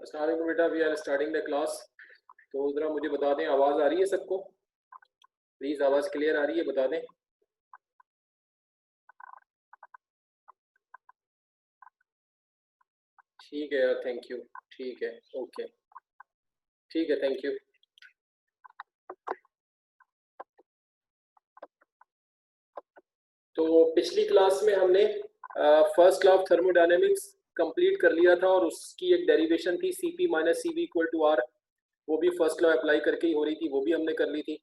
अस्सलाम वालेकुम बेटा, we are starting the class. तो ज़रा मुझे बता दें, आवाज़ आ रही है सबको? प्लीज़ आवाज़ क्लियर आ रही है, बता दें। ठीक है यार, थैंक यू। ठीक है, ओके, ठीक है, थैंक यू। तो पिछली क्लास में हमने first law of thermodynamics complete कर लिया था और उसकी एक डेरिवेशन थी Cp minus Cv equal to R। वो भी फर्स्ट लॉ अप्लाई करके ही हो रही थी, वो भी हमने कर ली थी।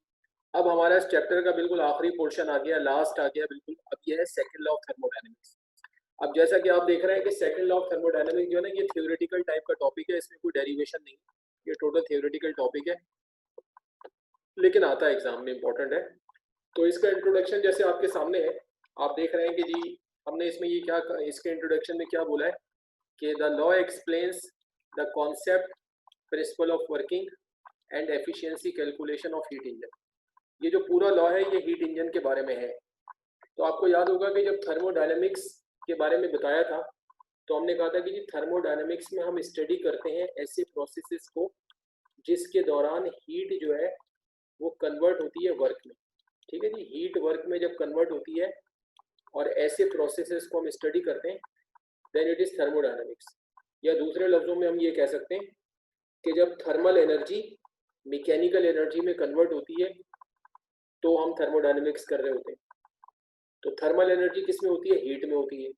अब हमारा इस चैप्टर का बिल्कुल आखिरी पोर्शन आ गया, लास्ट आ गया बिल्कुल। अब ये है सेकंड लॉ ऑफ थर्मोडायनेमिक्स। अब जैसा कि आप देख रहे हैं कि सेकंड लॉ ऑफ थर्मोडायनेमिक्स जो है ना, ये थ्योरेटिकल टाइप का टॉपिक है, इसमें कोई डेरिवेशन नहीं, ये टोटल थ्योरेटिकल टॉपिक है, लेकिन आता है एग्जाम में, इंपॉर्टेंट है। तो इसका इंट्रोडक्शन जैसे आपके सामने है, आप देख रहे हैं कि जी हमने इसमें ये क्या, इसके इंट्रोडक्शन में क्या बोला है कि the law explains the concept, principle of working and efficiency calculation of heat engine. ये जो पूरा लॉ है ये हीट इंजन के बारे में है। तो आपको याद होगा कि जब थर्मोडायनेमिक्स के बारे में बताया था तो हमने कहा था कि जी थर्मोडायनेमिक्स में हम स्टडी करते हैं ऐसे प्रोसेसेस को जिसके दौरान हीट जो है वो कन्वर्ट होती है वर्क में। ठीक है जी, हीट वर्क में जब कन्वर्ट होती है और ऐसे प्रोसेसेस को हम स्टडी करते हैं, देन इट इज थर्मोडायनेमिक्स। या दूसरे लफ्जों में हम ये कह सकते हैं कि जब थर्मल एनर्जी मैकेनिकल एनर्जी में कन्वर्ट होती है तो हम थर्मोडायनेमिक्स कर रहे होते हैं। तो थर्मल एनर्जी किस में होती है? हीट में होती है।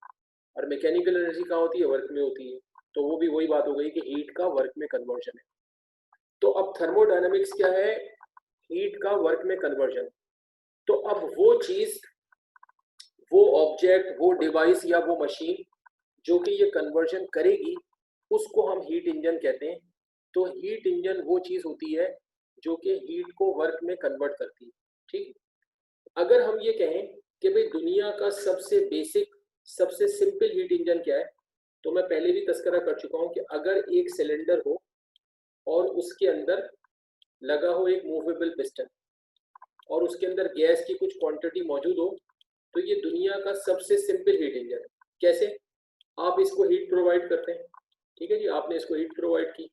और मैकेनिकल एनर्जी कहाँ होती है? वर्क में होती है। तो वो भी वही बात हो गई कि हीट का वर्क में कन्वर्जन है। तो अब थर्मोडायनेमिक्स क्या है? हीट का वर्क में कन्वर्जन। तो अब वो चीज, वो ऑब्जेक्ट, वो डिवाइस या वो मशीन जो कि ये कन्वर्जन करेगी, उसको हम हीट इंजन कहते हैं। तो हीट इंजन वो चीज होती है जो कि हीट को वर्क में कन्वर्ट करती है। ठीक, अगर हम ये कहें कि भाई दुनिया का सबसे बेसिक, सबसे सिंपल हीट इंजन क्या है, तो मैं पहले भी तस्करा कर चुका हूं कि अगर एक सिलेंडर हो और उसके अंदर लगा हो एक मूवेबल पिस्टन और उसके अंदर गैस की कुछ क्वांटिटी मौजूद हो, तो ये दुनिया का सबसे सिंपल हीट इंजन है। कैसे? आप इसको हीट प्रोवाइड करते हैं, ठीक है जी, आपने इसको हीट प्रोवाइड की,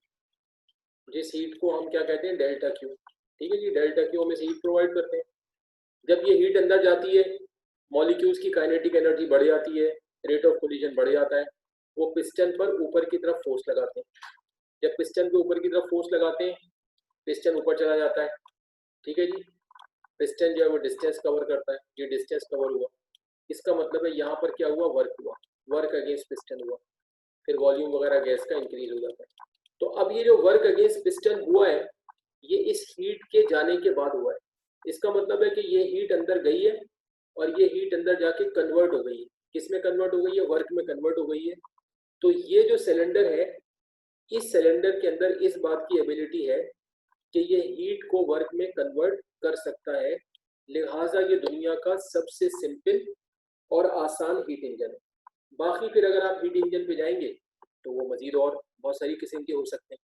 जिस हीट को हम क्या कहते हैं? Delta Q. ठीक है जी, डेल्टा क्यू हम इस हीट प्रोवाइड करते हैं। जब ये हीट अंदर जाती है, मॉलिक्यूल्स की काइनेटिक एनर्जी बढ़ जाती है, रेट ऑफ कोलिजन बढ़ जाता है, वो पिस्टन पर ऊपर की तरफ फोर्स लगाते हैं। जब पिस्टन के ऊपर की तरफ फोर्स लगाते हैं, पिस्टन ऊपर चला जाता है। ठीक है जी, पिस्टन जो है वो डिस्टेंस कवर करता है, ये डिस्टेंस कवर हुआ, इसका मतलब है यहाँ पर क्या हुआ? वर्क हुआ, वर्क अगेंस्ट पिस्टन हुआ, फिर वॉल्यूम वगैरह गैस का इंक्रीज हो जाता है। तो अब ये जो वर्क अगेंस्ट पिस्टन हुआ है, ये इस हीट के जाने के बाद हुआ है। इसका मतलब है कि ये हीट अंदर गई है और ये हीट अंदर जाके कन्वर्ट हो गई है। किस में कन्वर्ट हो गई है? वर्क में कन्वर्ट हो गई है। तो ये जो सिलेंडर है, इस सिलेंडर के अंदर इस बात की एबिलिटी है कि ये हीट को वर्क में कन्वर्ट कर सकता है, लिहाजा ये दुनिया का सबसे सिंपल और आसान हीट इंजन है। बाकी फिर अगर आप हीट इंजन पे जाएंगे तो वो मजीद और बहुत सारी किस्म के हो सकते हैं।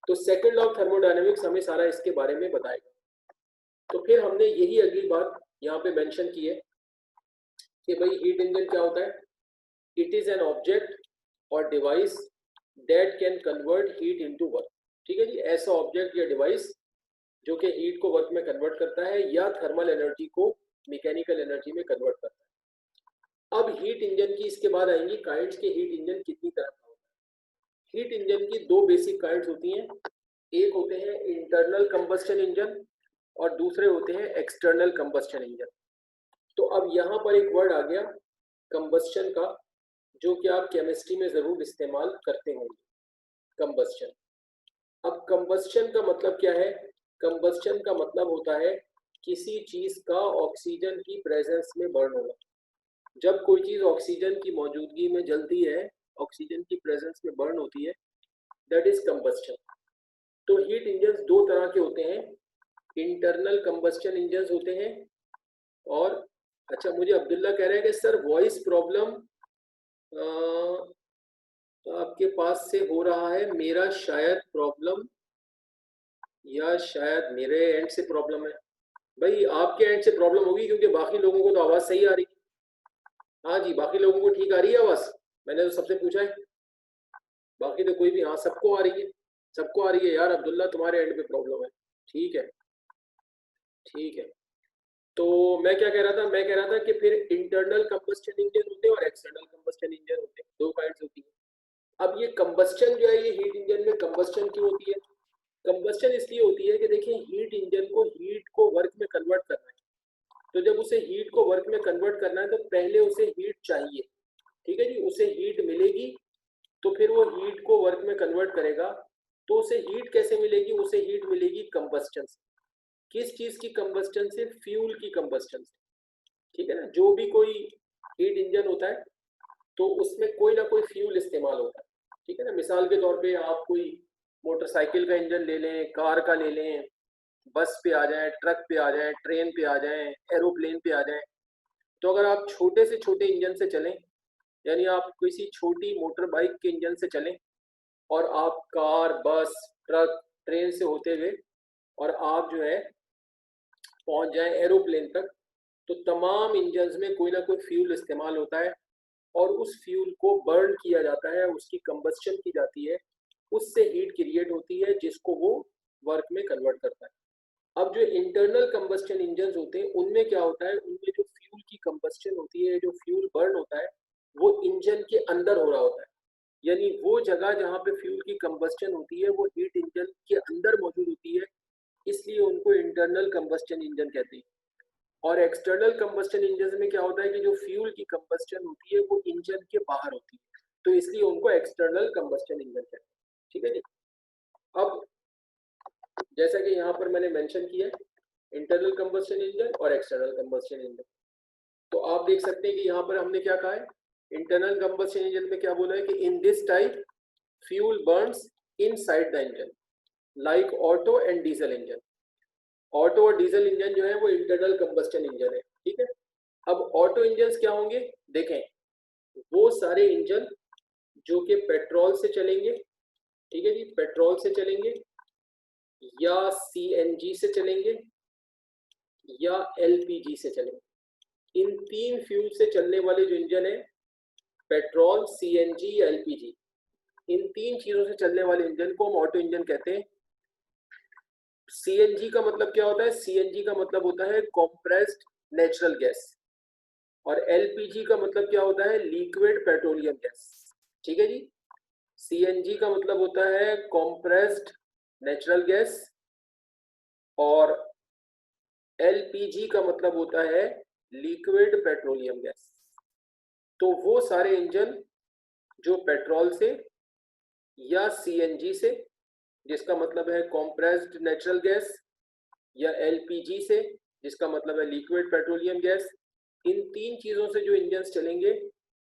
तो सेकंड लॉ ऑफ थर्मोडायनेमिक्स हमें सारा इसके बारे में बताएगा। तो फिर हमने यही अगली बात यहाँ पे मेंशन की है कि भाई हीट इंजन क्या होता है? इट इज एन ऑब्जेक्ट और device that can convert heat into work. ठीक है जी, ऐसा ऑब्जेक्ट या डिवाइस जो कि हीट को वर्क में कन्वर्ट करता है या थर्मल एनर्जी को मैकेनिकल एनर्जी में कन्वर्ट करता है। अब हीट इंजन की इसके बाद आएंगी काइंड्स के। हीट इंजन कितनी तरह का होता है? हीट इंजन की दो बेसिक काइंड्स होती हैं। एक होते हैं इंटरनल कंबस्टन इंजन और दूसरे होते हैं एक्सटर्नल कंबस्टन इंजन। तो अब यहाँ पर एक वर्ड आ गया कंबस्टन का, जो कि आप केमिस्ट्री में जरूर इस्तेमाल करते होंगे, कंबस्टन। अब कंबस्टन का मतलब क्या है? कंबस्टन का मतलब होता है किसी चीज का ऑक्सीजन की प्रेजेंस में बर्न होना। जब कोई चीज ऑक्सीजन की मौजूदगी में जलती है, ऑक्सीजन की प्रेजेंस में बर्न होती है, दैट इज कंबस्टन। तो हीट इंजन दो तरह के होते हैं, इंटरनल कंबस्टन इंजन होते हैं और, अच्छा मुझे अब्दुल्ला कह रहे हैं कि सर वॉइस प्रॉब्लम आपके पास से हो रहा है, मेरा शायद प्रॉब्लम या शायद मेरे एंड से प्रॉब्लम है। भाई आपके एंड से प्रॉब्लम होगी क्योंकि बाकी लोगों को तो आवाज सही आ रही है। हाँ जी, बाकी लोगों को ठीक आ रही है आवाज, मैंने तो सबसे पूछा है। बाकी तो कोई भी, हाँ सबको आ रही है, सबको आ रही है यार। अब्दुल्ला तुम्हारे एंड पे प्रॉब्लम है। ठीक है, ठीक है। तो मैं क्या कह रहा था, मैं कह रहा था कि फिर इंटरनल कंबस्चन इंजन होते हैं और एक्सटर्नल कंबस्चन इंजन होते हैं, दो काइंड्स होती है। अब ये कंबस्चन जो है, ये हीट इंजन में कंबस्चन क्यों होती है? कंबस्चन इसलिए होती है कि देखिए हीट इंजन को हीट को वर्क में कन्वर्ट करना है। तो जब उसे हीट को वर्क में कन्वर्ट करना है तो पहले उसे हीट चाहिए, ठीक है जी, उसे हीट मिलेगी तो फिर वो हीट को वर्क में कन्वर्ट करेगा। तो उसे हीट कैसे मिलेगी? उसे हीट मिलेगी कंबस्चन से। किस चीज की कंबस्चन से? फ्यूल की कंबस्चन से, ठीक है ना। जो भी कोई हीट इंजन होता है तो उसमें कोई ना कोई फ्यूल इस्तेमाल होता है, ठीक है ना। मिसाल के तौर पे आप कोई मोटरसाइकिल का इंजन ले लें, कार का ले लें, बस पे आ जाएं, ट्रक पे आ जाएं, ट्रेन पे आ जाएं, एरोप्लेन पे आ जाएं। तो अगर आप छोटे से छोटे इंजन से चलें, यानी आप किसी छोटी मोटर बाइक के इंजन से चलें और आप कार, बस, ट्रक, ट्रेन से होते हुए और आप जो है पहुंच जाएं एरोप्लेन तक, तो तमाम इंजन्स में कोई ना कोई फ्यूल इस्तेमाल होता है और उस फ्यूल को बर्न किया जाता है, उसकी कंबस्चन की जाती है, उससे हीट क्रिएट होती है जिसको वो वर्क में कन्वर्ट करता है। अब जो इंटरनल कंबस्चन इंजन होते हैं उनमें क्या होता है, उनमें जो फ्यूल की कंबस्चन होती है, जो फ्यूल बर्न होता है, वो इंजन के अंदर हो रहा होता है। यानी वो जगह जहाँ पे फ्यूल की कंबस्चन होती है वो हीट इंजन के अंदर मौजूद होती है, इसलिए उनको इंटरनल कंबस्चन इंजन कहते हैं। और एक्सटर्नल कंबस्चन इंजन में क्या होता है कि जो फ्यूल की कंबस्चन होती है वो इंजन के बाहर होती है, तो इसलिए उनको एक्सटर्नल कंबस्चन इंजन कहते हैं, ठीक है जी। अब जैसा कि यहाँ पर मैंने मेंशन किया इंटरनल कंबस्चन इंजन और एक्सटर्नल कंबस्चन इंजन, तो आप देख सकते हैं कि यहाँ पर हमने क्या कहा है, इंटरनल कंबस्चन इंजन में क्या बोला है कि in this type fuel Burns inside the engine like auto and diesel engine. Auto और डीजल इंजन जो है वो इंटरनल कंबस्चन इंजन है, ठीक है। अब ऑटो इंजन क्या होंगे? देखें, वो सारे इंजन जो कि पेट्रोल से चलेंगे, ठीक है जी, पेट्रोल से चलेंगे या सीएनजी से चलेंगे या एलपीजी से चलेंगे। इन तीन फ्यूल से चलने वाले जो इंजन है, पेट्रोल, सीएनजी या एलपीजी, इन तीन चीजों से चलने वाले इंजन को हम ऑटो इंजन कहते हैं। सीएनजी का मतलब क्या होता है? सीएनजी का मतलब होता है कॉम्प्रेस्ड नेचुरल गैस, और एलपीजी का मतलब क्या होता है? लिक्विड पेट्रोलियम गैस, ठीक है जी। सीएनजी का मतलब होता है कॉम्प्रेस्ड नेचुरल गैस और एलपीजी का मतलब होता है लिक्विड पेट्रोलियम गैस। तो वो सारे इंजन जो पेट्रोल से या सीएनजी से, जिसका मतलब है कॉम्प्रेस्ड नेचुरल गैस, या एलपीजी से जिसका मतलब है लिक्विड पेट्रोलियम गैस, इन तीन चीजों से जो इंजन चलेंगे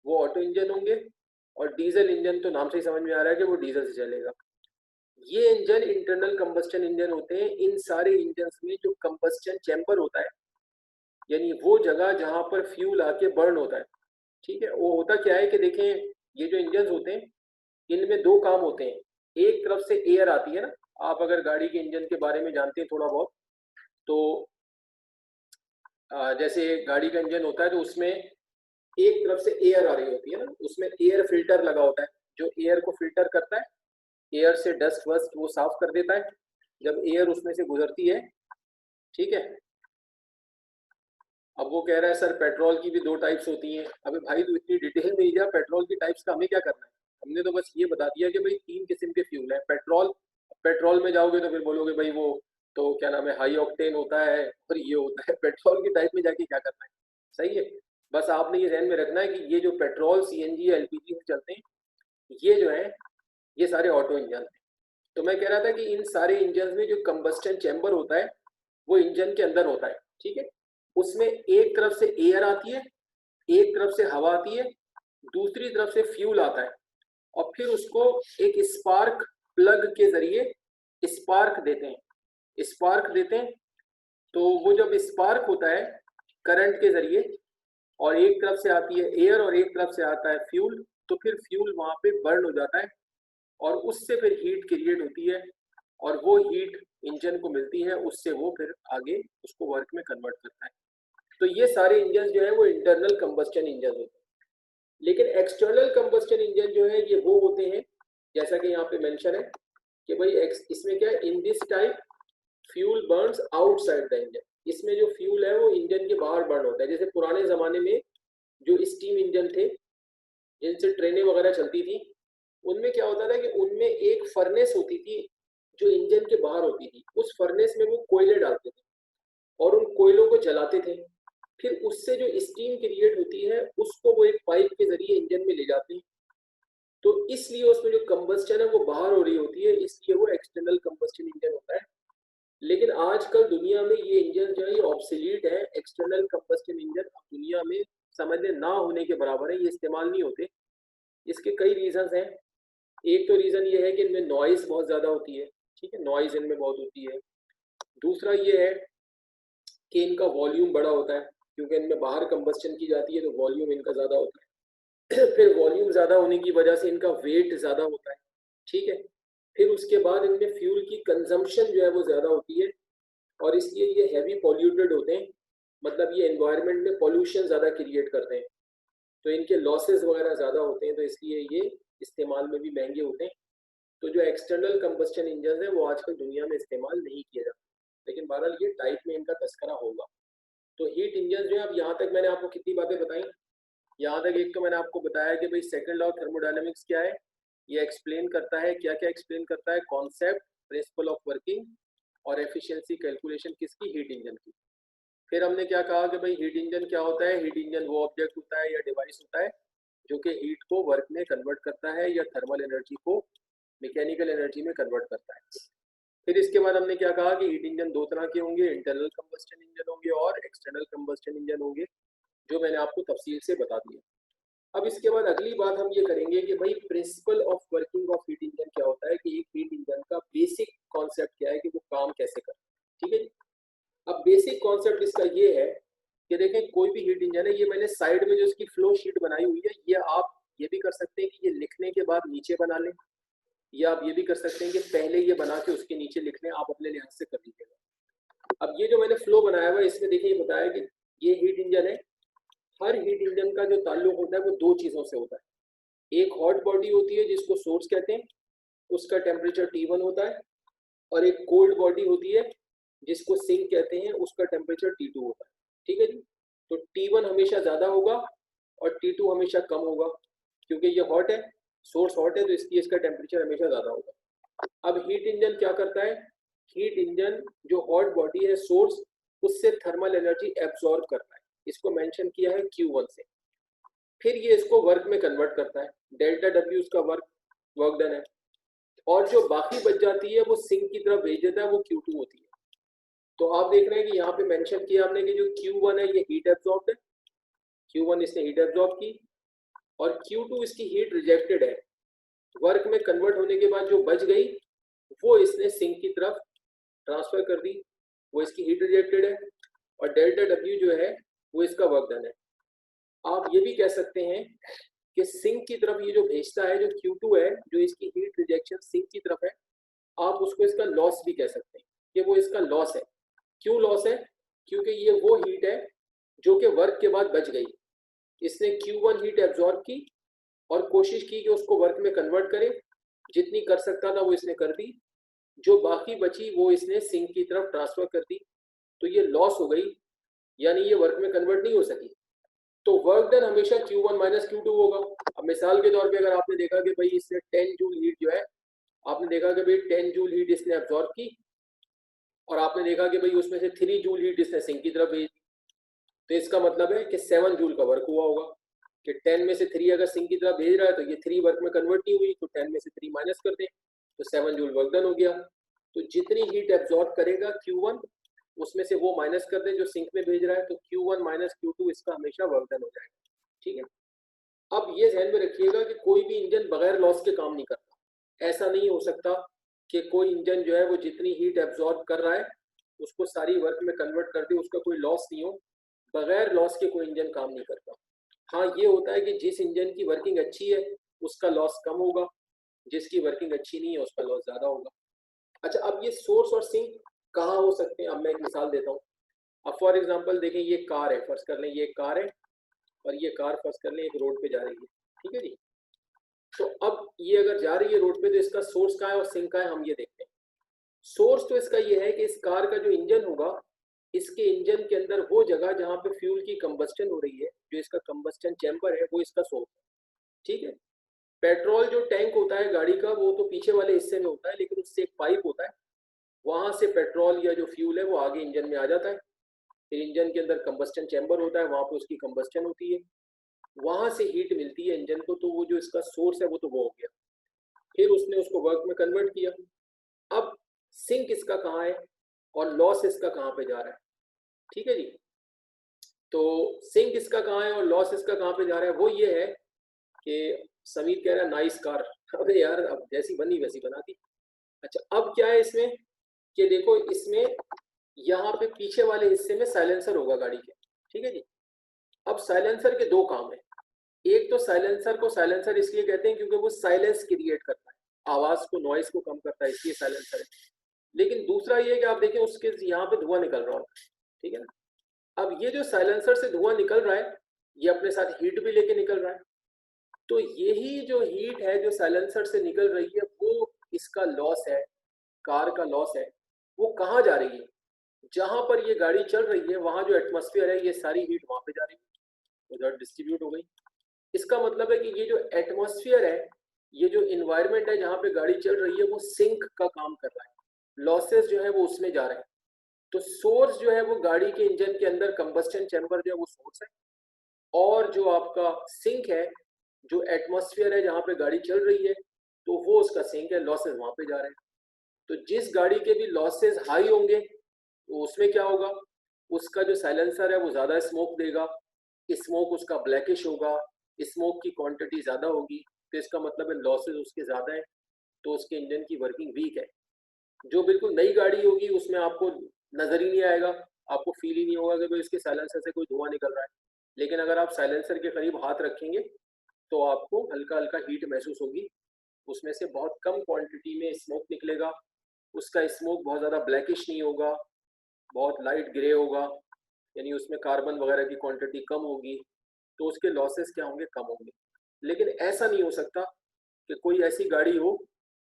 वो ऑटो इंजन होंगे। और डीजल इंजन तो नाम से ही समझ में आ रहा है कि वो डीजल से चलेगा। ये इंजन इंटरनल कंबस्चन इंजन होते हैं। इन सारे इंजन में जो कंबस्चन चैम्बर होता है, यानी वो जगह जहां पर फ्यूल आके बर्न होता है, ठीक है, वो होता क्या है कि देखें, ये जो इंजन होते हैं इनमें दो काम होते हैं। एक तरफ से एयर आती है ना, आप अगर गाड़ी के इंजन के बारे में जानते हैं थोड़ा बहुत, तो जैसे गाड़ी का इंजन होता है तो उसमें एक तरफ से एयर आ रही होती है ना, उसमें एयर फिल्टर लगा होता है जो एयर को फिल्टर करता है, एयर से डस्ट वस्ट वो साफ कर देता है जब एयर उसमें से गुजरती है, ठीक है। अब वो कह रहा है सर पेट्रोल की भी दो टाइप्स होती हैं। अबे भाई तू इतनी डिटेल में ही जा, पेट्रोल की टाइप्स का हमें क्या करना है? हमने तो बस ये बता दिया कि भाई तीन किस्म के फ्यूल है पेट्रोल। पेट्रोल में जाओगे तो फिर बोलोगे भाई वो तो क्या नाम है, हाई ऑक्टेन होता है और ये होता है, पेट्रोल की टाइप में जाके क्या करना है? सही है। बस आपने ये ध्यान में रखना है कि ये जो पेट्रोल, सीएनजी या एलपीजी में चलते हैं, ये जो है ये सारे ऑटो इंजन हैं। तो मैं कह रहा था कि इन सारे इंजन में जो कंबस्टन चैम्बर होता है वो इंजन के अंदर होता है, ठीक है। उसमें एक तरफ से एयर आती है, एक तरफ से हवा आती है, दूसरी तरफ से फ्यूल आता है, और फिर उसको एक स्पार्क प्लग के जरिए स्पार्क देते हैं, स्पार्क देते हैं। तो वो जब स्पार्क होता है करंट के जरिए, और एक तरफ से आती है एयर और एक तरफ से आता है फ्यूल, तो फिर फ्यूल वहां पे बर्न हो जाता है और उससे फिर हीट क्रिएट होती है, और वो हीट इंजन को मिलती है, उससे वो फिर आगे उसको वर्क में कन्वर्ट करता है। तो ये सारे इंजन जो है वो इंटरनल कंबस्चन इंजन होते हैं। लेकिन एक्सटर्नल कंबस्चन इंजन जो है ये वो होते हैं जैसा कि यहाँ पे मेंशन है कि भाई इसमें क्या है, in this type fuel Burns outside the engine, इसमें जो फ्यूल है वो इंजन के बाहर बर्न होता है। जैसे पुराने जमाने में जो स्टीम इंजन थे जिनसे ट्रेनें वगैरह चलती थी, उनमें क्या होता था कि उनमें एक फर्नेस होती थी जो इंजन के बाहर होती थी, उस फर्नेस में वो कोयले डालते थे और उन कोयलों को जलाते थे, फिर उससे जो स्टीम क्रिएट होती है उसको वो एक पाइप के जरिए इंजन में ले जाते हैं, तो इसलिए उसमें जो कंबस्टन है वो बाहर हो रही होती है, इसलिए वो एक्सटर्नल कंबस्टन इंजन होता है। लेकिन आजकल दुनिया में ये इंजन जो है ये ऑब्सोलीट है, एक्सटर्नल कंबस्टन इंजन अब दुनिया में समझने ना होने के बराबर है, ये इस्तेमाल नहीं होते। इसके कई रीजंस हैं। एक तो रीजन ये है कि इनमें नॉइज बहुत ज्यादा होती है, ठीक है, नॉइज इनमें बहुत होती है। दूसरा ये है कि इनका वॉल्यूम बड़ा होता है, क्योंकि इनमें बाहर कंबस्टन की जाती है तो वॉल्यूम इनका ज्यादा होता है। फिर वॉल्यूम ज्यादा होने की वजह से इनका वेट ज्यादा होता है, ठीक है। फिर उसके बाद इनमें फ्यूल की कंजम्पशन जो है वो ज्यादा होती है और इसलिए ये हैवी पॉल्यूटेड होते हैं, मतलब ये एनवायरनमेंट में पॉल्यूशन ज्यादा क्रिएट करते हैं, तो इनके लॉसेस वगैरह ज्यादा होते हैं, तो इसलिए ये इस्तेमाल में भी महंगे होते हैं। तो जो एक्सटर्नल कंबस्टन इंजन है वो आजकल दुनिया में इस्तेमाल नहीं किया जाता, लेकिन बहरहाल ये टाइप में इनका तस्करा होगा। तो हीट इंजन जो है, अब यहाँ तक मैंने आपको कितनी बातें बताई, यहाँ तक एक तो मैंने आपको बताया कि भाई सेकंड लॉ ऑफ थर्मोडायनेमिक्स क्या है, ये एक्सप्लेन करता है, क्या क्या एक्सप्लेन करता है, कॉन्सेप्ट, प्रिंसिपल ऑफ वर्किंग और एफिशिएंसी कैलकुलेशन किसकी, हीट इंजन की। फिर हमने क्या कहा कि भाई हीट इंजन क्या होता है, हीट इंजन वो ऑब्जेक्ट होता है या डिवाइस होता है जो कि हीट को वर्क में कन्वर्ट करता है या थर्मल एनर्जी को मैकेनिकल एनर्जी में कन्वर्ट करता है। फिर इसके बाद हमने क्या कहा कि हीट इंजन दो तरह के होंगे, इंटरनल कंबस्टन इंजन होंगे और एक्सटर्नल कंबस्टन इंजन होंगे, जो मैंने आपको तफसील से बता दिया। अब इसके बाद अगली बात हम ये करेंगे कि भाई principle of working of heat engine क्या होता है, कि एक हीट इंजन का बेसिक कॉन्सेप्ट क्या है कि वो काम कैसे करता है, ठीक है जी। अब बेसिक कॉन्सेप्ट इसका ये है कि देखें कोई भी हीट इंजन है, ये मैंने साइड में जो इसकी फ्लो शीट बनाई हुई है, ये आप ये भी कर सकते हैं कि ये लिखने के बाद नीचे बना लें, या आप ये भी कर सकते हैं कि पहले ये बना के उसके नीचे लिख लें, आप अपने लिहाज से कर लीजिएगा। अब ये जो मैंने फ्लो बनाया हुआ है इसमें देखिए ये बताया कि ये हीट इंजन है, हर हीट इंजन का जो ताल्लुक होता है वो दो चीजों से होता है। एक हॉट बॉडी होती है जिसको सोर्स कहते हैं, उसका टेम्परेचर T1 होता है, और एक कोल्ड बॉडी होती है जिसको सिंक कहते हैं, उसका टेम्परेचर T2 होता है, ठीक है जी। तो T1 हमेशा ज्यादा होगा और T2 हमेशा कम होगा, क्योंकि ये हॉट है, सोर्स हॉट है, तो इसलिए इसका टेम्परेचर हमेशा ज्यादा होगा। अब हीट इंजन क्या करता है, हीट इंजन जो हॉट बॉडी है सोर्स, उससे थर्मल एनर्जी एब्जॉर्ब करता है, इसको मेंशन किया है Q1 से। फिर ये इसको वर्क में कन्वर्ट करता है, डेल्टा W उसका वर्क डन है, और जो बाकी बच जाती है वो सिंक की तरफ भेज देता है, वो Q2 होती है। तो आप देख रहे हैं कि यहाँ पे मेंशन किया हमने कि जो Q1 है ये हीट एब्जॉर्ब है, Q1 इसने हीट एब्जॉर्ब की, और Q2 इसकी हीट रिजेक्टेड है, वर्क में कन्वर्ट होने के बाद जो बच गई वो इसने सिंक की तरफ ट्रांसफर कर दी, वो इसकी हीट रिजेक्टेड है, और डेल्टा W जो है वो इसका वर्क डन है। आप ये भी कह सकते हैं कि सिंक की तरफ ये जो भेजता है, जो Q2 है, जो इसकी हीट रिजेक्शन सिंक की तरफ है, आप उसको इसका लॉस भी कह सकते हैं कि वो इसका लॉस है। क्यों लॉस है, क्योंकि ये वो हीट है जो कि वर्क के बाद बच गई, इसने Q1 हीट एब्जॉर्ब की और कोशिश की कि उसको वर्क में कन्वर्ट करे, जितनी कर सकता था वो इसने कर दी, जो बाकी बची वो इसने सिंक की तरफ ट्रांसफर कर दी, तो ये लॉस हो गई, यानी ये वर्क में कन्वर्ट नहीं हो सकी। तो वर्क डन हमेशा Q1 माइनस Q2 होगा। अब मिसाल के तौर पे अगर आपने देखा कि भाई इसने 10 जूल हीट जो है, आपने देखा कि भाई 10 जूल हीट इसने एब्जॉर्ब की, और आपने देखा कि भाई उसमें से 3 जूल हीट इसने सिंक की तरफ भेज दी, तो इसका मतलब है कि 7 जूल का वर्क हुआ होगा, कि 10 में से 3 अगर सिंक की तरफ भेज रहा है तो ये 3 वर्क में कन्वर्ट नहीं हुई, तो 10 में से 3 माइनस कर दें तो 7 जूल वर्क डन हो गया। तो जितनी हीट एब्जॉर्ब करेगा Q1, उसमें से वो माइनस कर दें जो सिंक में भेज रहा है, तो Q1 माइनस Q2 इसका हमेशा वर्क डन हो जाएगा, ठीक है। अब ये ध्यान में रखिएगा कि कोई भी इंजन बगैर लॉस के काम नहीं करता। ऐसा नहीं हो सकता कि कोई इंजन जो है वो जितनी हीट एब्जॉर्ब कर रहा है उसको सारी वर्क में कन्वर्ट कर दे, उसका कोई लॉस नहीं हो। बगैर लॉस के कोई इंजन काम नहीं करता। हाँ ये होता है कि जिस इंजन की वर्किंग अच्छी है उसका लॉस कम होगा, जिसकी वर्किंग अच्छी नहीं है उसका लॉस ज़्यादा होगा। अच्छा, अब ये सोर्स और सिंक कहाँ हो सकते हैं, अब मैं एक मिसाल देता हूँ। अब फॉर एग्जाम्पल देखें, ये कार है, फर्ज कर लें ये कार है, और ये कार फर्ज कर लें एक रोड पे जा रही है, ठीक है जी। तो अब ये अगर जा रही है रोड पे तो इसका सोर्स कहाँ है और सिंक कहाँ है, हम ये देखते हैं। सोर्स तो इसका ये है कि इस कार का जो इंजन होगा, इसके इंजन के अंदर वो जगह जहाँ पे फ्यूल की कंबस्टन हो रही है, जो इसका कंबस्टन चैम्बर है, वो इसका सोर्स है। ठीक है। पेट्रोल जो टैंक होता है गाड़ी का, वो तो पीछे वाले हिस्से में होता है, लेकिन उससे एक पाइप होता है, वहां से पेट्रोल या जो फ्यूल है वो आगे इंजन में आ जाता है। फिर इंजन के अंदर कंबस्टन चैम्बर होता है, वहां पे उसकी कंबस्टन होती है, वहां से हीट मिलती है इंजन को, तो वो जो इसका सोर्स है वो तो वो हो गया। फिर उसने उसको वर्क में कन्वर्ट किया। अब सिंक इसका कहाँ है और लॉस इसका कहाँ पे जा रहा है? ठीक है जी। तो सिंक इसका कहाँ है और लॉस इसका कहाँ पे जा रहा है, वो ये है कि समीर कह रहा है नाइस कार। अबे यार, अब जैसी बनी वैसी बना दी। अच्छा, अब क्या है इसमें कि देखो, इसमें यहाँ पे पीछे वाले हिस्से में साइलेंसर होगा गाड़ी के। ठीक है जी। अब साइलेंसर के दो काम है। एक तो साइलेंसर को साइलेंसर इसलिए कहते हैं क्योंकि वो साइलेंस क्रिएट करता है, आवाज को, नॉइस को कम करता है, इसलिए साइलेंसर है। लेकिन दूसरा ये है कि आप देखें उसके यहाँ पे धुआं निकल रहा होगा। ठीक है ना। अब ये जो साइलेंसर से धुआं निकल रहा है, ये अपने साथ हीट भी लेके निकल रहा है। तो यही जो हीट है जो साइलेंसर से निकल रही है, वो इसका लॉस है, कार का लॉस है। वो कहाँ जा रही है? जहां पर ये गाड़ी चल रही है, वहां जो एटमॉस्फेयर है, ये सारी हीट वहां पे जा रही है, उधर डिस्ट्रीब्यूट हो गई। इसका मतलब है कि ये जो एटमॉस्फेयर है, ये जो इन्वायरमेंट है जहाँ पे गाड़ी चल रही है, वो सिंक का काम कर रहा है, लॉसेस जो है वो उसमें जा रहे हैं। तो सोर्स जो है वो गाड़ी के इंजन के अंदर कंबस्टन चैम्बर जो है वो सोर्स है, और जो आपका सिंक है, जो एटमॉस्फेयर है जहाँ पे गाड़ी चल रही है, तो वो उसका सिंक है, लॉसेस वहां पे जा रहे हैं। तो जिस गाड़ी के भी लॉसेस हाई होंगे, तो उसमें क्या होगा, उसका जो साइलेंसर है वो ज़्यादा स्मोक देगा, स्मोक उसका ब्लैकिश होगा, स्मोक की क्वांटिटी ज़्यादा होगी, तो इसका मतलब है लॉसेस उसके ज़्यादा है, तो उसके इंजन की वर्किंग वीक है। जो बिल्कुल नई गाड़ी होगी उसमें आपको नज़र ही नहीं आएगा, आपको फील ही नहीं होगा कि भाई इसके साइलेंसर से कोई धुआं निकल रहा है। लेकिन अगर आप साइलेंसर के करीब हाथ रखेंगे तो आपको हल्का हल्का हीट महसूस होगी, उसमें से बहुत कम क्वांटिटी में स्मोक निकलेगा, उसका स्मोक बहुत ज़्यादा ब्लैकिश नहीं होगा, बहुत लाइट ग्रे होगा, यानी उसमें कार्बन वगैरह की क्वांटिटी कम होगी, तो उसके लॉसेस क्या होंगे, कम होंगे। लेकिन ऐसा नहीं हो सकता कि कोई ऐसी गाड़ी हो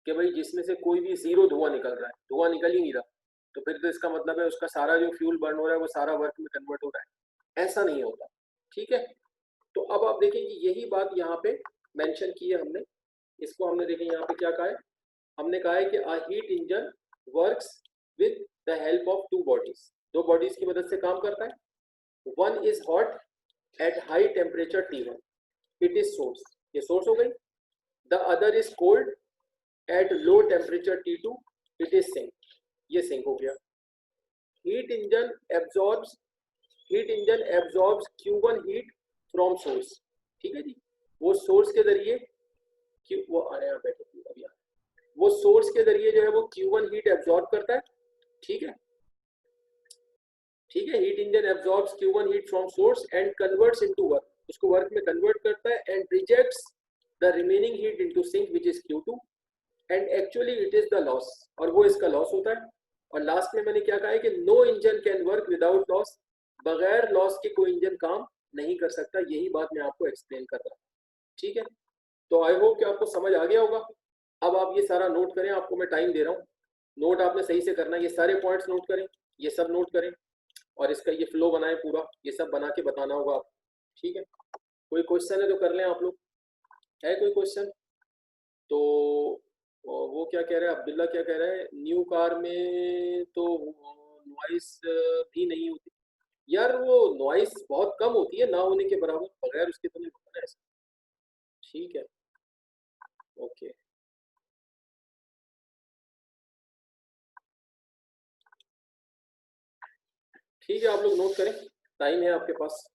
कि भाई जिसमें से कोई भी जीरो धुआं निकल रहा है, धुआं निकल ही नहीं रहा, तो फिर तो इसका मतलब है उसका सारा जो फ्यूल बर्न हो रहा है वो सारा वर्क में कन्वर्ट हो रहा है। ऐसा नहीं होता। ठीक है। तो अब आप देखें कि यही बात यहाँ पे मेंशन की है हमने। इसको हमने देखें यहाँ पे क्या कहा है, हमने कहा है कि a heat engine works with the help of two bodies, दो बॉडीज की मदद से काम करता है। One is hot at high temperature T1, it is source, ये सोर्स हो गई। The other is cold at low temperature T2, it is sink, ये सिंक हो गया। Heat engine absorbs heat engine absorbs Q1 heat from source. ठीक है जी। वो source के जरिए, वो आ रहे हैं बैठे अभी, वो सोर्स के जरिए जो है वो Q1 हीट एब्जॉर्ब करता है। ठीक है। ठीक है। Heat engine absorbs Q1 heat from source and converts into work, उसको वर्क में कन्वर्ट करता है, and rejects the remaining heat into sink which is Q2, and actually it is the loss, और वो इसका लॉस होता है। और लास्ट में मैंने क्या कहा है कि no engine can work without loss, बगैर लॉस के कोई इंजन काम नहीं कर सकता, यही बात मैं आपको एक्सप्लेन कर रहा हूँ। ठीक है। तो आई होप कि आपको समझ आ गया होगा। अब आप ये सारा नोट करें, आपको मैं टाइम दे रहा हूँ, नोट आपने सही से करना है, ये सारे पॉइंट्स नोट करें, ये सब नोट करें, और इसका ये फ्लो बनाएं पूरा, ये सब बना के बताना होगा आप। ठीक है। कोई क्वेश्चन है तो कर लें आप लोग, है कोई क्वेश्चन? तो वो क्या कह रहा है, अब्दुल्ला क्या कह रहा है, न्यू कार में तो नॉइस भी नहीं होती। यार वो नॉइस बहुत कम होती है, ना होने के बराबर, बगैर उसके तो नहीं होता ना ऐसा। ठीक है। ओके। ठीक है, आप लोग नोट करें, टाइम है आपके पास।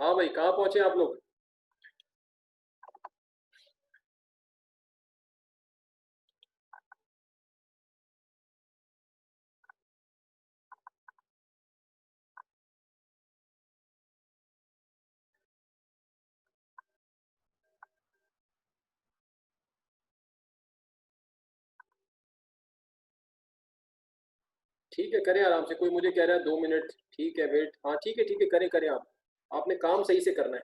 हाँ भाई, कहाँ पहुंचे आप लोग? ठीक है, करें आराम से। कोई मुझे कह रहा है 2 मिनट, ठीक है वेट। हाँ ठीक है, ठीक है, करें करें आप। आपने काम सही से करना है,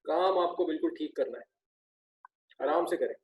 काम आपको बिल्कुल ठीक करना है, आराम से करें।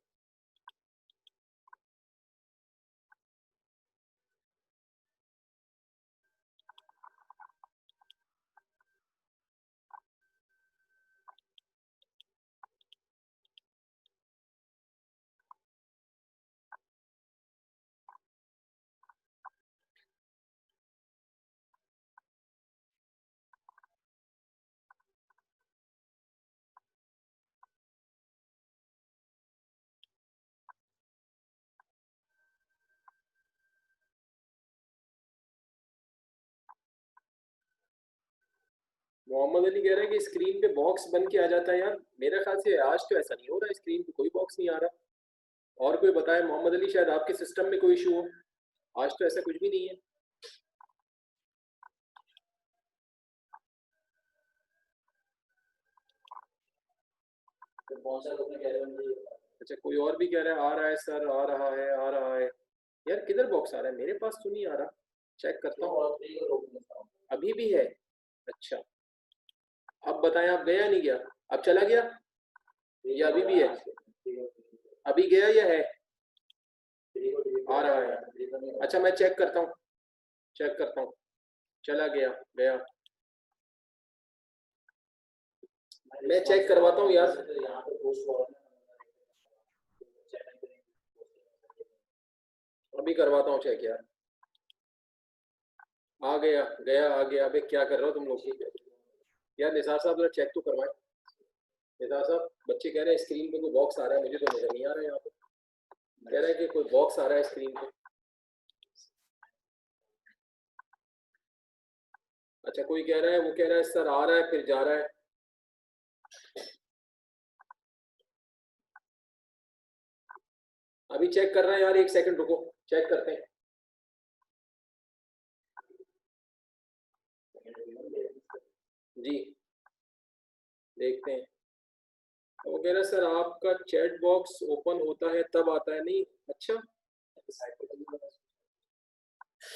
मोहम्मद अली कह रहा है कि स्क्रीन पे बॉक्स बन के आ जाता है। यार मेरे ख्याल से आज तो ऐसा नहीं हो रहा, स्क्रीन पे कोई बॉक्स नहीं आ रहा। और कोई बताए मोहम्मद अली, शायद आपके सिस्टम में कोई इशू हो। आज तो ऐसा कुछ भी नहीं है। तो कौन सा लोग कह रहे हैं? अच्छा, कोई और भी कह रहा है आ रहा है सर, आ रहा है, आ रहा है। यार किधर बॉक्स आ रहा है? मेरे पास तो नहीं आ रहा। चेक करता हूँ। अभी भी है? अच्छा, अब बताएं, आप गया नहीं गया? अब चला गया या अभी भी है? अभी गया या है? आ रहा है। अच्छा मैं चेक करता हूँ, चेक करता हूँ। चला गया, गया। मैं चेक करवाता हूँ यार। अभी करवाता हूँ चेक यार। आ गया, गया, आ गया। अबे क्या कर रहे हो तुम लोग? यार निसार साहब जरा चेक तो करवाएं। निसार साहब, बच्चे कह रहे हैं स्क्रीन पे कोई बॉक्स आ रहा है, मुझे तो नजर नहीं आ रहा है यहाँ पे। कह रहे हैं कि कोई बॉक्स आ रहा है स्क्रीन पे। अच्छा, कोई कह रहा है, वो कह रहा है सर आ रहा है फिर जा रहा है। अभी चेक कर रहे हैं यार, 1 सेकंड रुको, चेक करते हैं। जी, देखते हैं। वो कह रहा है सर आपका चैट बॉक्स ओपन होता है तब आता है, नहीं। अच्छा,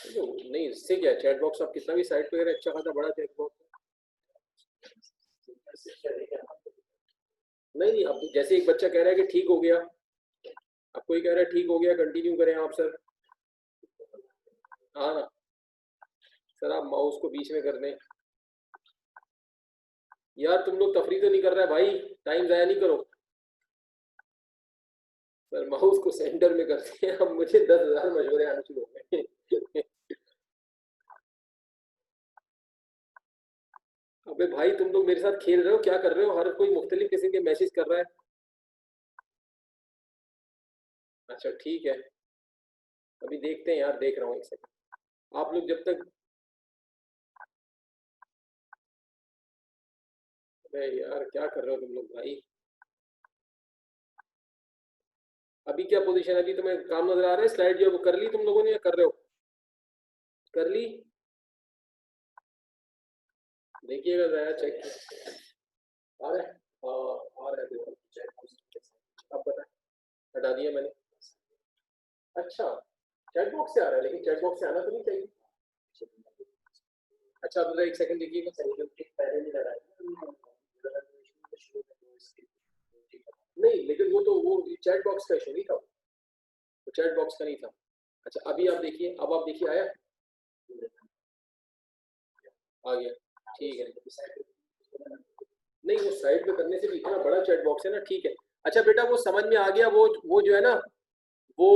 तो नहीं, इससे क्या, चैट बॉक्स आप कितना भी साइट पे अच्छा खासा बड़ा चैट बॉक्स। नहीं नहीं, अब जैसे एक बच्चा कह रहा है कि ठीक हो गया, अब कोई कह रहा है ठीक हो गया, कंटिन्यू करें आप सर। हाँ ना, सर आप माउस को बीच में कर दें। यार तुम लोग तफरी तो नहीं कर रहा है भाई, टाइम ज़ाया नहीं करो। सर माउस को सेंटर में करते हैं। अब मुझे 10,000 मशवरे आने शुरू हो गए। अबे भाई तुम लोग मेरे साथ खेल रहे हो, क्या कर रहे हो? हर कोई मुख्तलिफ किस्म के मैसेज कर रहा है। अच्छा ठीक है, अभी देखते हैं यार, देख रहा हूँ 1 सेकंड। आप लोग जब तक, अबे यार क्या कर रहे हो तुम लोग भाई? अभी क्या पोजीशन है? अभी तुम्हें काम नजर आ रहा है? स्लाइड जो कर ली तुम लोगों ने या कर रहे हो? कर ली? देखिएगा जरा, चेक आ रहा है। हाँ आ रहा है, देखो चेक। अब बता, हटा दिया मैंने। अच्छा, चैट बॉक्स से आ रहा है, लेकिन चैट बॉक्स से आना तो नहीं चाहिए। अच्छा अब 1 सेकंड देखिएगा, पहले नहीं लगा है। नहीं, लेकिन वो तो वो चैट बॉक्स का इशू नहीं था, वो चैट बॉक्स का नहीं था। अच्छा अभी आप देखिए, अब आप देखिए, आया? आ गया, ठीक है। नहीं, वो साइड पे करने से भी इतना बड़ा चैट बॉक्स है ना, ठीक है। अच्छा बेटा, वो समझ में आ गया। वो जो है ना, वो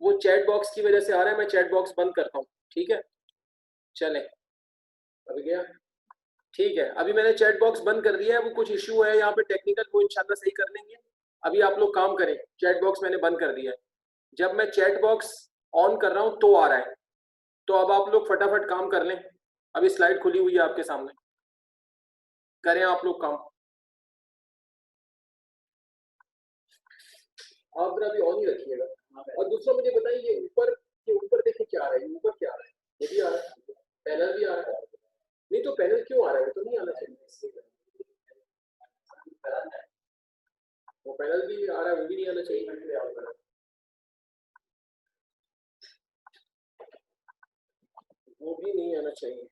वो चैट बॉक्स की वजह से आ रहा है। मैं चैट बॉक्स बंद करता हूँ, ठीक है? चले, अभी गया। ठीक है, अभी मैंने चैट बॉक्स बंद कर दिया है। वो कुछ इशू है यहाँ पे टेक्निकल, वो इंशाल्लाह सही कर लेंगे। अभी आप लोग काम करें, चैट बॉक्स मैंने बंद कर दिया है। जब मैं चैट बॉक्स ऑन कर रहा हूँ तो आ रहा है। तो अब आप लोग फटाफट काम कर लें। अभी स्लाइड खुली हुई है आपके सामने, करें आप लोग काम। आप अभी ऑन ही रखिएगा। और दूसरा मुझे बताइए, ऊपर देखिए क्या आ रहा है, ऊपर क्या आ रहा है, ये भी आ रहा है, पैनल भी आ रहा है। नहीं तो पैनल क्यों आ रहा है, तो नहीं आना चाहिए। वो पैनल भी आ रहा है, वो भी नहीं आना चाहिए। वो भी नहीं आना चाहिए।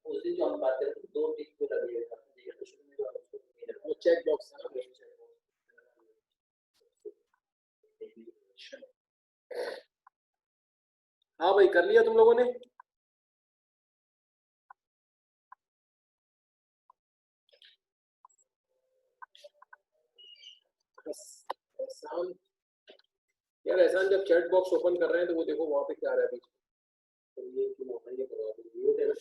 उस दिन जो हम बात करें दो टिक तो लगेगा, वो चेक बॉक्स है ना। हाँ भाई, कर लिया तुम लोगों ने? एहसान, यार एहसान जब चैट बॉक्स ओपन कर रहे हैं तो वो देखो वहां पे क्या आ रहा है अभी। तो ये क्यों है, ये करवा दो, म्यूट है ना।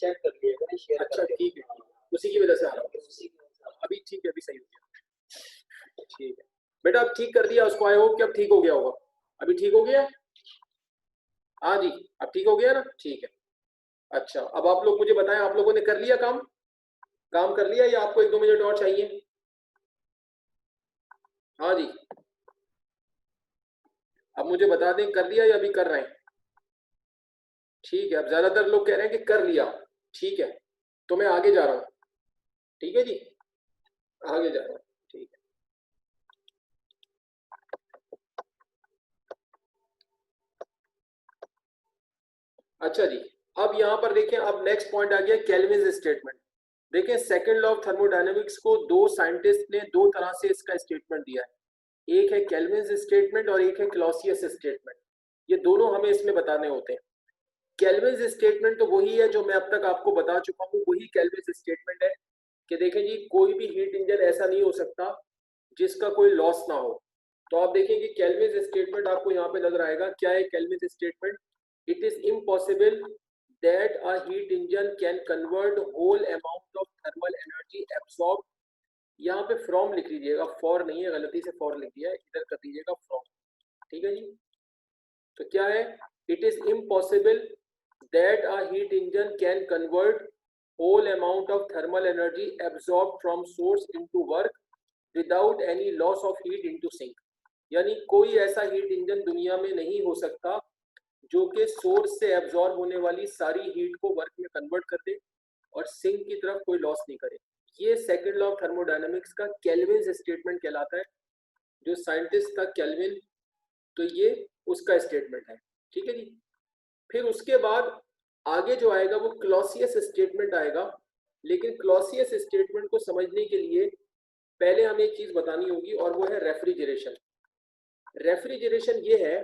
चेक कर लिएगा, शेयर। अच्छा ठीक है, उसी की वजह से आ रहा है अभी। ठीक है, अभी सही हो गया। ठीक है बेटा, अब ठीक कर दिया उसको, आई होप कि अब ठीक हो गया होगा। अभी ठीक हो गया? हाँ जी, अब ठीक हो गया ना, ठीक है। अच्छा, अब आप लोग मुझे बताएं, आप लोगों ने कर लिया काम? काम कर लिया या आपको 1-2 मिनट और चाहिए? हाँ जी, अब मुझे बता दें कर लिया या अभी कर रहे हैं। ठीक है, अब ज्यादातर लोग कह रहे हैं कि कर लिया। ठीक है, तो मैं आगे जा रहा हूँ। ठीक है जी, आगे जा रहा हूँ। ठीक है, अच्छा जी। अब यहाँ पर देखें, अब नेक्स्ट पॉइंट आ गया केल्विन स्टेटमेंट। देखें, सेकंड लॉ ऑफ थर्मोडायनेमिक्स को दो साइंटिस्ट ने दो तरह से इसका स्टेटमेंट दिया है। एक है केल्विन स्टेटमेंट और एक है क्लॉसियस स्टेटमेंट। ये दोनों हमें इसमें बताने होते हैं। केल्विन स्टेटमेंट तो वही है जो मैं अब तक आपको बता चुका हूँ, वही केल्विन स्टेटमेंट है कि देखें जी, कोई भी हीट इंजन ऐसा नहीं हो सकता जिसका कोई लॉस ना हो। तो आप देखें कि केल्विन स्टेटमेंट आपको यहाँ पे नजर आएगा। क्या है kelvin statement? It is impossible that a heat engine can convert whole amount of thermal energy absorbed। यहाँ पे फ्रॉम लिख लीजिएगा, फॉर नहीं है, गलती से फॉर लिख दिया है, इधर कर दीजिएगा फ्रॉम। ठीक है जी। तो क्या है? It is impossible that a heat engine can convert whole amount of thermal energy absorbed from source into work without any loss of heat into sink। यानी कोई ऐसा हीट इंजन दुनिया में नहीं हो सकता जो कि सोर्स से एब्जॉर्ब होने वाली सारी हीट को वर्क में कन्वर्ट कर दे और सिंक की तरफ कोई लॉस नहीं करे। ये सेकंड लॉ ऑफ थर्मोडायनामिक्स का केल्विन स्टेटमेंट कहलाता है। जो साइंटिस्ट था केल्विन, तो ये उसका स्टेटमेंट है। ठीक है जी। फिर उसके बाद आगे जो आएगा वो क्लॉसियस स्टेटमेंट आएगा। लेकिन क्लॉसियस स्टेटमेंट को समझने के लिए पहले हमें एक चीज बतानी होगी और वो है रेफ्रिजरेशन। रेफ्रिजरेशन ये है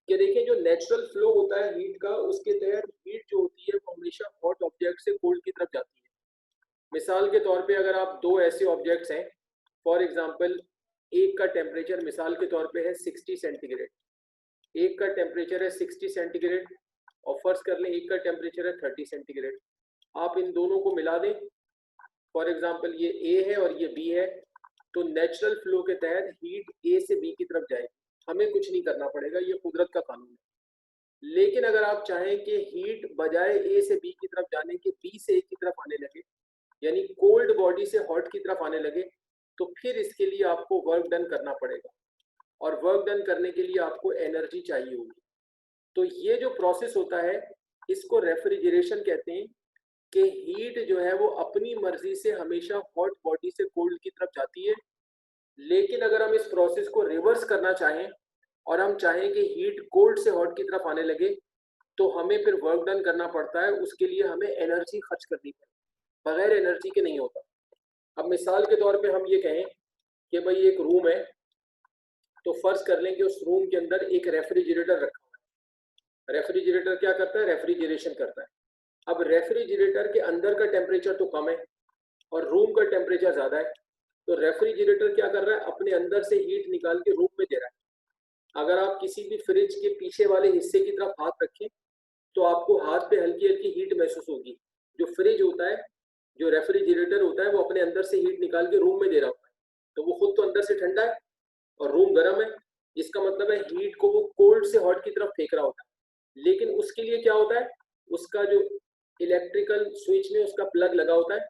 कि देखिए, जो नेचुरल फ्लो होता है हीट का, उसके तहत हीट जो होती है वो हमेशा हॉट ऑब्जेक्ट से कोल्ड की तरफ जाती है। मिसाल के तौर पे अगर आप दो ऐसे ऑब्जेक्ट्स हैं, फॉर एग्जांपल, एक का टेम्परेचर मिसाल के तौर पे है 60 सेंटीग्रेड, एक का टेम्परेचर है 60 सेंटीग्रेड, और फर्ज कर लें एक का टेम्परेचर है 30 सेंटीग्रेड। आप इन दोनों को मिला दें, फॉर एग्जांपल ये ए है और ये बी है, तो नेचुरल फ्लो के तहत हीट ए से बी की तरफ जाएगी। हमें कुछ नहीं करना पड़ेगा, ये कुदरत का कानून है। लेकिन अगर आप चाहें कि हीट बजाय ए से बी की तरफ जाने के बी से ए की तरफ आने लगे, यानी कोल्ड बॉडी से हॉट की तरफ आने लगे, तो फिर इसके लिए आपको वर्क डन करना पड़ेगा, और वर्क डन करने के लिए आपको एनर्जी चाहिए होगी। तो ये जो प्रोसेस होता है इसको रेफ्रिजरेशन कहते हैं, कि हीट जो है वो अपनी मर्जी से हमेशा हॉट बॉडी से कोल्ड की तरफ जाती है लेकिन अगर हम इस प्रोसेस को रिवर्स करना चाहें और हम चाहें कि हीट कोल्ड से हॉट की तरफ आने लगे, तो हमें फिर वर्क डन करना पड़ता है, उसके लिए हमें एनर्जी खर्च करनी पड़ती है, बगैर एनर्जी के नहीं होता। अब मिसाल के तौर पे हम ये कहें कि भाई एक रूम है, तो फर्ज कर लें कि उस रूम के अंदर एक रेफ्रिजरेटर रखा हुआ है। रेफ्रिजरेटर क्या करता है? रेफ्रिजरेशन करता है। अब रेफ्रिजरेटर के अंदर का टेम्परेचर तो कम है और रूम का टेम्परेचर ज़्यादा है, तो रेफ्रिजरेटर क्या कर रहा है? अपने अंदर से हीट निकाल के रूम में दे रहा है। अगर आप किसी भी फ्रिज के पीछे वाले हिस्से की तरफ हाथ रखें, तो आपको हाथ पे हल्की हल्की हीट महसूस होगी। जो फ्रिज होता है, जो रेफ्रिजरेटर होता है, वो अपने अंदर से हीट निकाल के रूम में दे रहा होता है, तो वो खुद तो अंदर से ठंडा है और रूम गर्म है। इसका मतलब है हीट को वो कोल्ड से हॉट की तरफ फेंक रहा होता है। लेकिन उसके लिए क्या होता है? उसका जो इलेक्ट्रिकल स्विच में उसका प्लग लगा होता है,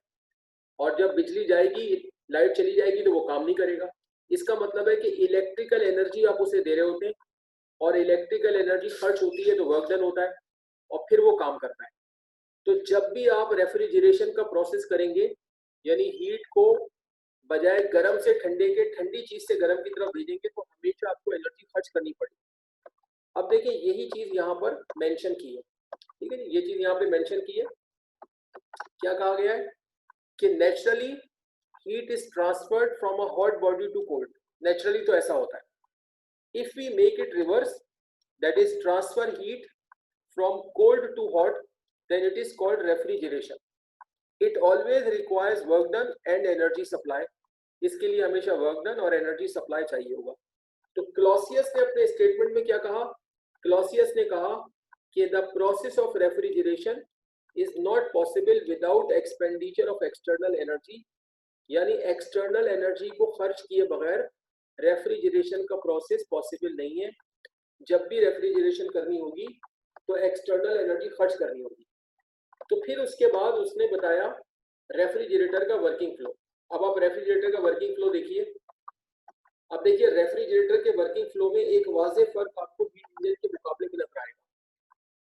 और जब बिजली जाएगी, लाइट चली जाएगी, तो वो काम नहीं करेगा। इसका मतलब है कि इलेक्ट्रिकल एनर्जी आप उसे दे रहे होते हैं, और इलेक्ट्रिकल एनर्जी खर्च होती है तो वर्क डन होता है और फिर वो काम करता है। तो जब भी आप रेफ्रिजरेशन का प्रोसेस करेंगे, यानी हीट को बजाय गर्म से ठंडे के ठंडी चीज से गर्म की तरफ भेजेंगे, तो हमेशा आपको एनर्जी खर्च करनी पड़ेगी। अब देखिए यही चीज यहाँ पर मेंशन की है, ठीक है जी, ये चीज यहाँ पे मेंशन की है। क्या कहा गया है कि naturally heat is transferred from a hot body to cold. Naturally तो ऐसा होता है। If we make it reverse, that is transfer heat from cold to hot, then it is called refrigeration. It always requires work done and energy supply. इसके लिए हमेशा work done और energy supply चाहिए होगा। तो क्लॉसियस ने अपने statement में क्या कहा? क्लॉसियस ने कहा कि the process of refrigeration is not possible without expenditure of external energy, यानी एक्सटर्नल एनर्जी को खर्च किए बगैर रेफ्रिजरेशन का प्रोसेस पॉसिबल नहीं है। जब भी रेफ्रिजरेशन करनी होगी तो एक्सटर्नल एनर्जी खर्च करनी होगी। तो फिर उसके बाद उसने बताया रेफ्रिजरेटर का वर्किंग फ्लो। अब आप रेफ्रिजरेटर का वर्किंग फ्लो देखिए। अब देखिए रेफ्रिजरेटर के वर्किंग फ्लो में एक वाज़ेह फर्क आपको हीट इंजन के मुकाबले में नजर आएगा।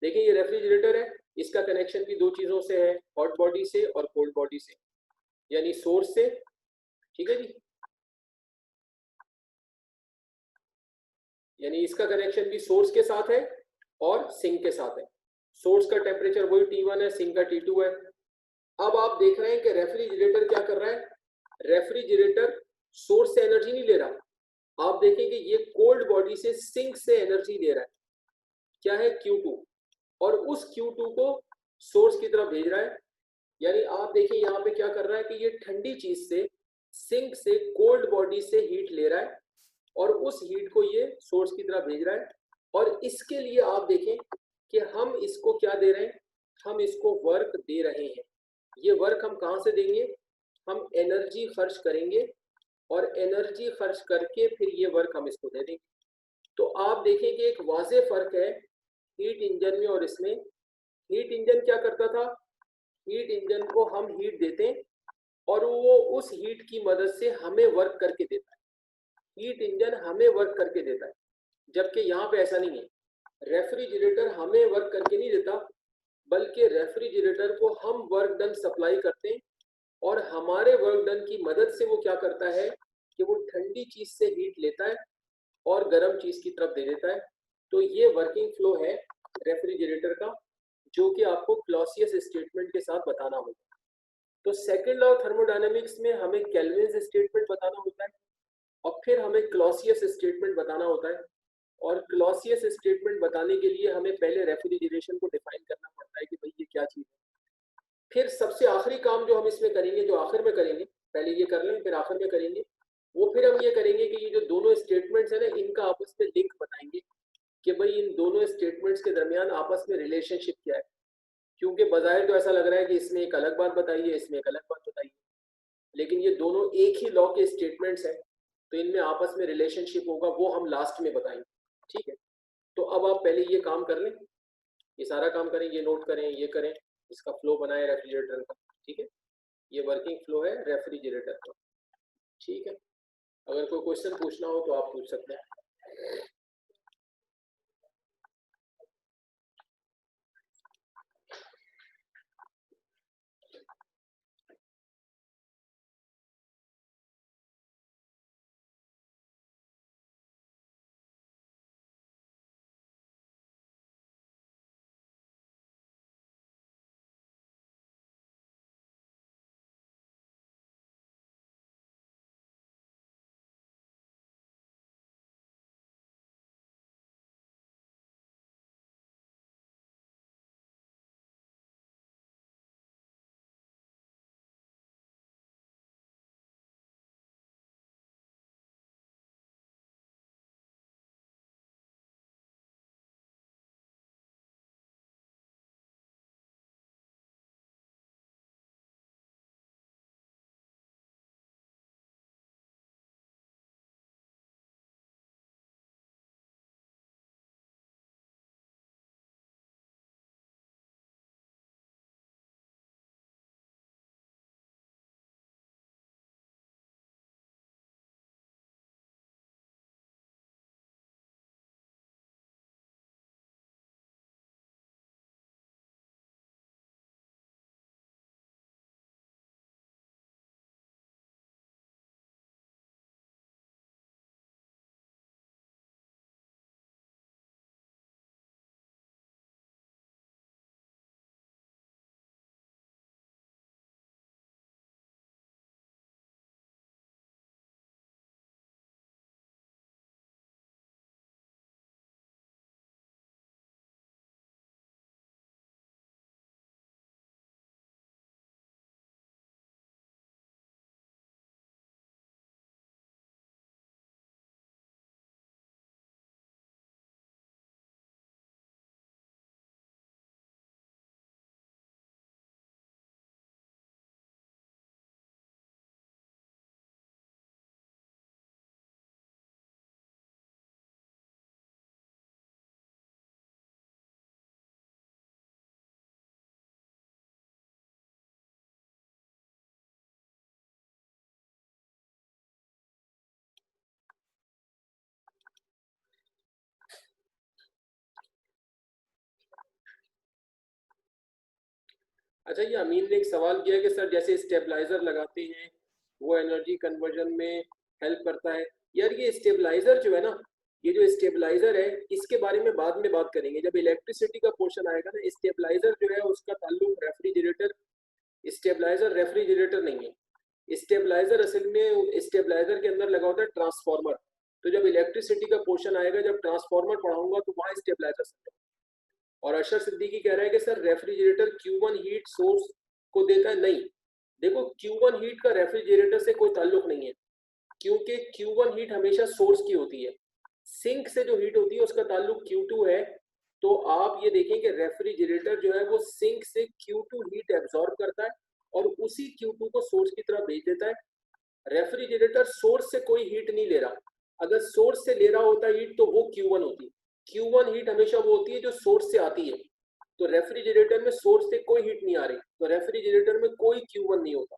देखिए ये रेफ्रिजरेटर है, इसका कनेक्शन भी दो चीजों से है, हॉट बॉडी से और कोल्ड बॉडी से, यानी सोर्स से, ठीक है जी, यानी इसका कनेक्शन भी सोर्स के साथ है और सिंक के साथ है। सोर्स का टेम्परेचर वही T1 है, सिंक का T2 है। अब आप देख रहे हैं कि रेफ्रिजरेटर क्या कर रहा है? रेफ्रिजरेटर सोर्स से एनर्जी नहीं ले रहा। आप देखेंगे ये कोल्ड बॉडी से सिंक से एनर्जी ले रहा है, क्या है? Q2, और उस Q2 को सोर्स की तरफ भेज रहा है। यानी आप देखिए यहाँ पे क्या कर रहा है कि ये ठंडी चीज से, सिंक से, कोल्ड बॉडी से हीट ले रहा है और उस हीट को ये सोर्स की तरफ भेज रहा है। और इसके लिए आप देखें कि हम इसको क्या दे रहे हैं? हम इसको वर्क दे रहे हैं। ये वर्क हम कहाँ से देंगे? हम एनर्जी खर्च करेंगे और एनर्जी खर्च करके फिर ये वर्क हम इसको दे देंगे। तो आप देखें कि एक वाज़ेह फर्क है हीट इंजन में और इसमें। हीट इंजन क्या करता था? हीट इंजन को हम हीट देते हैं और वो उस हीट की मदद से हमें वर्क करके देता है। हीट इंजन हमें वर्क करके देता है, जबकि यहाँ पे ऐसा नहीं है। रेफ्रिजरेटर हमें वर्क करके नहीं देता, बल्कि रेफ्रिजरेटर को हम वर्क डन सप्लाई करते हैं और हमारे वर्क डन की मदद से वो क्या करता है कि वो ठंडी चीज से हीट लेता है और गर्म चीज की तरफ दे देता है। तो ये वर्किंग फ्लो है रेफ्रिजरेटर का, जो कि आपको क्लॉसियस स्टेटमेंट के साथ बताना होगा। तो सेकंड लॉ ऑफ थर्मोडायनेमिक्स में हमें केल्विन स्टेटमेंट बताना होता है और फिर हमें क्लॉसियस स्टेटमेंट बताना होता है। और क्लॉसियस स्टेटमेंट बताने के लिए हमें पहले रेफ्रिजरेशन को डिफाइन करना पड़ता है कि भाई ये क्या चीज है। फिर सबसे आखिरी काम जो हम इसमें करेंगे, जो आखिर में करेंगे, पहले ये कर लें फिर आखिर में करेंगे, वो फिर हम ये करेंगे कि ये जो दोनों स्टेटमेंट्स है ना, इनका आपस में लिंक बताएंगे कि भाई इन दोनों स्टेटमेंट्स के दरमियान आपस में रिलेशनशिप क्या है। क्योंकि बजाय तो ऐसा लग रहा है कि इसमें एक अलग बात बताई है, इसमें एक अलग बात बताई है, लेकिन ये दोनों एक ही लॉ के स्टेटमेंट्स हैं, तो इनमें आपस में रिलेशनशिप होगा, वो हम लास्ट में बताएंगे। ठीक है, तो अब आप पहले ये काम कर लें, ये सारा काम करें, ये नोट करें, ये करें, इसका फ्लो बनाए रेफ्रिजरेटर का। ठीक है, ये वर्किंग फ्लो है रेफ्रिजरेटर का। ठीक है, अगर कोई क्वेश्चन पूछना हो तो आप पूछ सकते हैं। अच्छा, ये अमीन ने एक सवाल किया कि सर जैसे स्टेबलाइजर लगाते हैं वो एनर्जी कन्वर्जन में हेल्प करता है। यार ये स्टेबलाइजर जो है ना, ये जो स्टेबलाइजर है इसके बारे में बाद में बात करेंगे जब इलेक्ट्रिसिटी का पोर्शन आएगा ना। स्टेबलाइजर जो है उसका ताल्लुक रेफ्रिजरेटर, स्टेबलाइजर रेफ्रिजरेटर नहीं है। स्टेबलाइजर असल में स्टेबलाइजर के अंदर लगा होता है ट्रांसफार्मर। तो जब इलेक्ट्रिसिटी का पोर्शन आएगा, जब ट्रांसफार्मर पढ़ाऊंगा तो वहां स्टेबलाइजर समझो। और अशर सिद्दीकी कह रहा है कि sir refrigerator Q1 heat source को देता है। नहीं, देखो Q1 हीट का रेफ्रिजरेटर से कोई ताल्लुक नहीं है, क्योंकि Q1 हीट हमेशा सोर्स की होती है। सिंक से जो हीट होती है उसका ताल्लुक Q2 है। तो आप ये देखें कि रेफ्रिजरेटर जो है वो सिंक से Q2 हीट एब्जॉर्ब करता है और उसी Q2 को सोर्स की तरफ भेज देता है। रेफ्रिजरेटर सोर्स से कोई हीट नहीं ले रहा। अगर सोर्स से ले रहा होता हीट तो वो Q1 होती। Q1 हीट हमेशा वो होती है जो सोर्स से आती है। तो रेफ्रिजरेटर में सोर्स से कोई हीट नहीं आ रही, तो रेफ्रिजरेटर में कोई Q1 नहीं होता।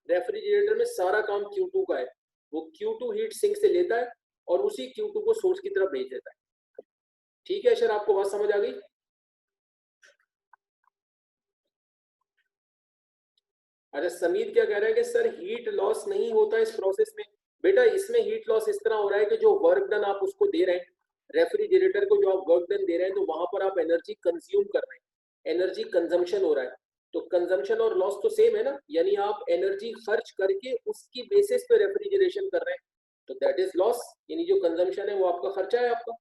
रेफ्रिजरेटर में सारा काम Q2 का है। वो Q2 हीट सिंक से लेता है और उसी Q2 को सोर्स की तरफ भेज देता है। ठीक है सर, आपको बात समझ आ गई? अच्छा, समीर क्या कह रहा है कि सर हीट लॉस नहीं होता इस प्रोसेस में। बेटा इसमें हीट लॉस इस तरह हो रहा है कि जो वर्क डन आप उसको दे रहे हैं, रेफ्रिजरेटर को जो आप वर्क डन दे रहे हैं, तो वहां पर आप एनर्जी कंज्यूम कर रहे हैं, एनर्जी कंजम्पशन हो रहा है। तो कंजम्पशन और लॉस तो सेम है ना, यानी आप एनर्जी खर्च करके उसकी बेसिस पे रेफ्रिजरेशन कर रहे हैं, तो दैट इज लॉस। यानी जो कंजम्पशन है वो आपका खर्चा है आपका।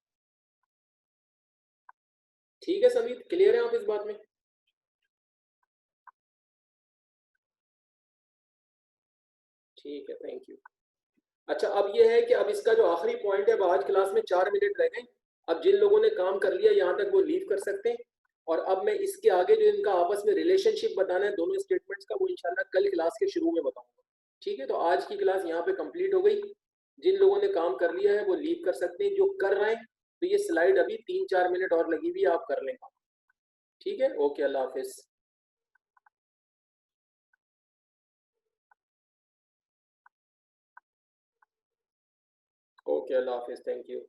ठीक है समीर, क्लियर है आप इस बात में? ठीक है, थैंक यू। अच्छा, अब ये है कि अब इसका जो आखिरी पॉइंट है, अब आज क्लास में 4 मिनट रह गए। अब जिन लोगों ने काम कर लिया यहाँ तक वो लीव कर सकते हैं। और अब मैं इसके आगे जो इनका आपस में रिलेशनशिप बताना है दोनों स्टेटमेंट्स का, वो इंशाल्लाह कल क्लास के शुरू में बताऊंगा। ठीक है, तो आज की क्लास यहाँ पे कंप्लीट हो गई। जिन लोगों ने काम कर लिया है वो लीव कर सकते हैं, जो कर रहे हैं तो ये स्लाइड अभी 3-4 मिनट और लगी हुई है, आप कर लें काम। ठीक है, okay, Allah Hafiz. Okay, Allah Hafiz, thank you.